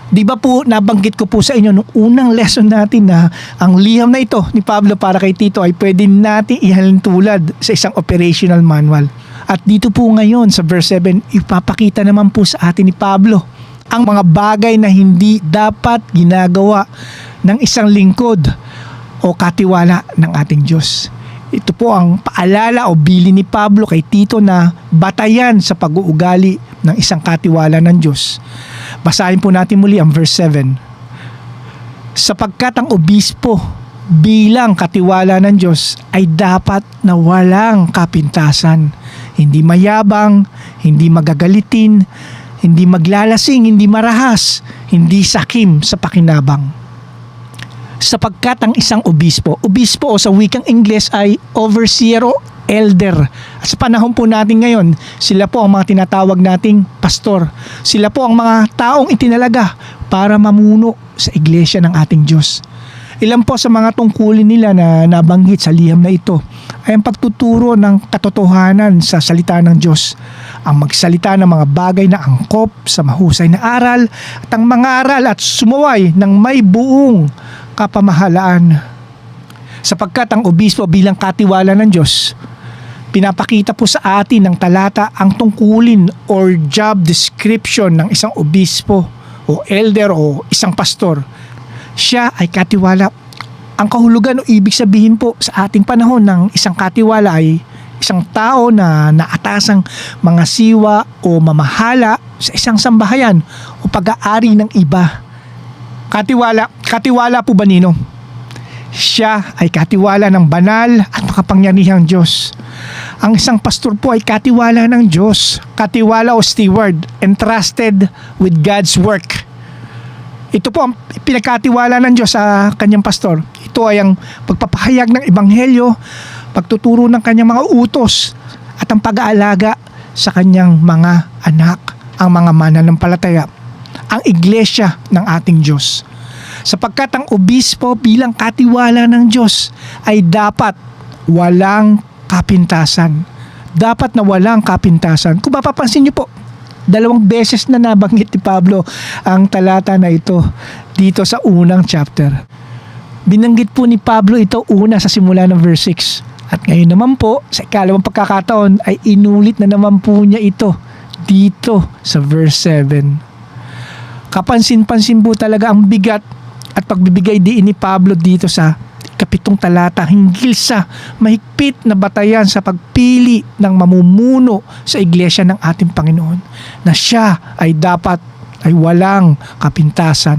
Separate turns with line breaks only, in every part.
Di ba po nabanggit ko po sa inyo nung unang lesson natin na ang liham na ito ni Pablo para kay Tito ay pwede natin ihalintulad sa isang operational manual. At dito po ngayon sa verse 7, ipapakita naman po sa atin ni Pablo ang mga bagay na hindi dapat ginagawa ng isang lingkod o katiwala ng ating Diyos. Ito po ang paalala o bilin ni Pablo kay Tito na batayan sa pag-uugali ng isang katiwala ng Diyos. Basahin po natin muli ang verse 7. Sapagkat ang obispo bilang katiwala ng Diyos ay dapat na walang kapintasan, hindi mayabang, hindi magagalitin, hindi maglalasing, hindi marahas, hindi sakim sa pakinabang. Sapagkat ang isang obispo o sa wikang Ingles ay overseer o elder. At sa panahon po natin ngayon, sila po ang mga tinatawag nating pastor. Sila po ang mga taong itinalaga para mamuno sa iglesia ng ating Diyos. Ilan po sa mga tungkulin nila na nabanggit sa liham na ito ay ang pagtuturo ng katotohanan sa salita ng Diyos, ang magsalita ng mga bagay na angkop sa mahusay na aral at ang mangaral at sumuway ng may buong kapamahalaan. Sapagkat ang obispo bilang katiwala ng Diyos, pinapakita po sa atin ng talata ang tungkulin or job description ng isang obispo o elder o isang pastor. Siya ay katiwala. Ang kahulugan o ibig sabihin po sa ating panahon ng isang katiwala ay isang tao na naatasang mga siwa o mamahala sa isang sambahayan o pag-aari ng iba. Katiwala po ba nino? Siya ay katiwala ng banal at makapangyarihang Diyos. Ang isang pastor po ay katiwala ng Diyos. Katiwala o steward, entrusted with God's work. Ito po ang pinagkatiwala ng Diyos sa kanyang pastor. Ito ay ang pagpapahayag ng ebanghelyo, pagtuturo ng kanyang mga utos, at ang pag-aalaga sa kanyang mga anak, ang mga mananampalataya, ang iglesia ng ating Diyos. Sapagkat ang obispo bilang katiwala ng Diyos ay dapat walang kapintasan. Dapat na walang kapintasan. Kung mapapansin niyo po, 2 beses na nabanggit ni Pablo ang talata na ito dito sa unang chapter. Binanggit po ni Pablo ito una sa simula ng verse 6. At ngayon naman po, sa ikalawang pagkakataon ay inulit na naman po niya ito dito sa verse 7. Kapansin-pansin po talaga ang bigat at pagbibigay diin ni Pablo dito sa 7 talata hinggil sa mahigpit na batayan sa pagpili ng mamumuno sa iglesia ng ating Panginoon, na siya ay dapat ay walang kapintasan.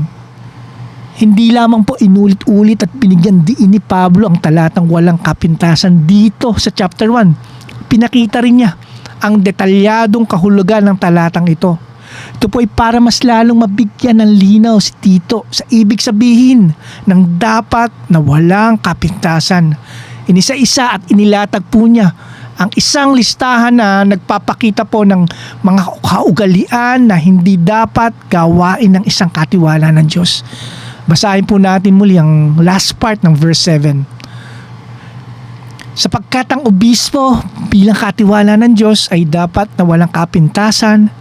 Hindi lamang po inulit-ulit at binigyan diin ni Pablo ang talatang walang kapintasan dito sa chapter 1. Pinakita rin niya ang detalyadong kahulugan ng talatang ito. Ito po ay para mas lalong mabigyan ng linaw si Tito sa ibig sabihin ng dapat na walang kapintasan. Inisa-isa at inilatag po niya ang isang listahan na nagpapakita po ng mga kaugalian na hindi dapat gawain ng isang katiwala ng Diyos. Basahin po natin muli ang last part ng verse 7. Sapagkat ang obispo bilang katiwala ng Diyos ay dapat na walang kapintasan,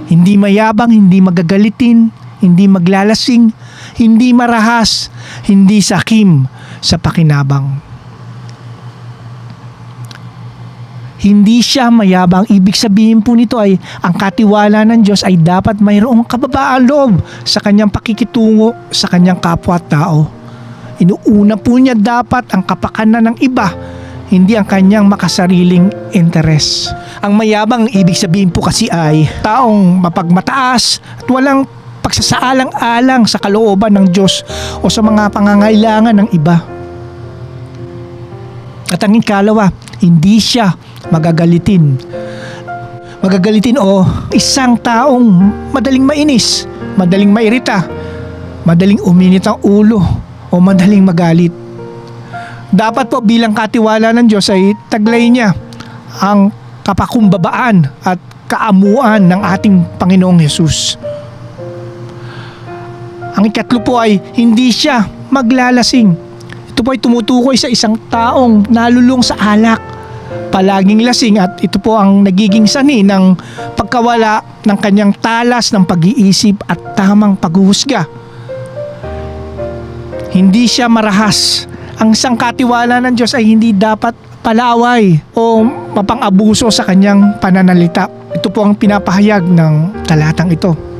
hindi mayabang, hindi magagalitin, hindi maglalasing, hindi marahas, hindi sakim sa pakinabang. Hindi siya mayabang. Ibig sabihin po nito ay ang katiwala ng Diyos ay dapat mayroong kababaan loob sa kanyang pakikitungo sa kanyang kapwa-tao. Inuuna po niya dapat ang kapakanan ng iba, hindi ang kanyang makasariling interes. Ang mayabang, ibig sabihin po kasi ay taong mapagmataas at walang pagsasaalang-alang sa kalooban ng Diyos o sa mga pangangailangan ng iba. At ang ikalawa, hindi siya magagalitin. Magagalitin o isang taong madaling mainis, madaling mairita, madaling uminit ang ulo o madaling magalit. Dapat po bilang katiwala ng Diyos ay taglay niya ang kapakumbabaan at kaamuan ng ating Panginoong Hesus. Ang ikatlo po ay hindi siya maglalasing. Ito po ay tumutukoy sa isang taong nalulung sa alak, palaging lasing at ito po ang nagiging sanhi ng pagkawala ng kanyang talas ng pag-iisip at tamang paghuhusga. Hindi siya marahas. Ang sangkatiwala ng Diyos ay hindi dapat palaway o mapang-abuso sa kanyang pananalita. Ito po ang pinapahayag ng talatang ito.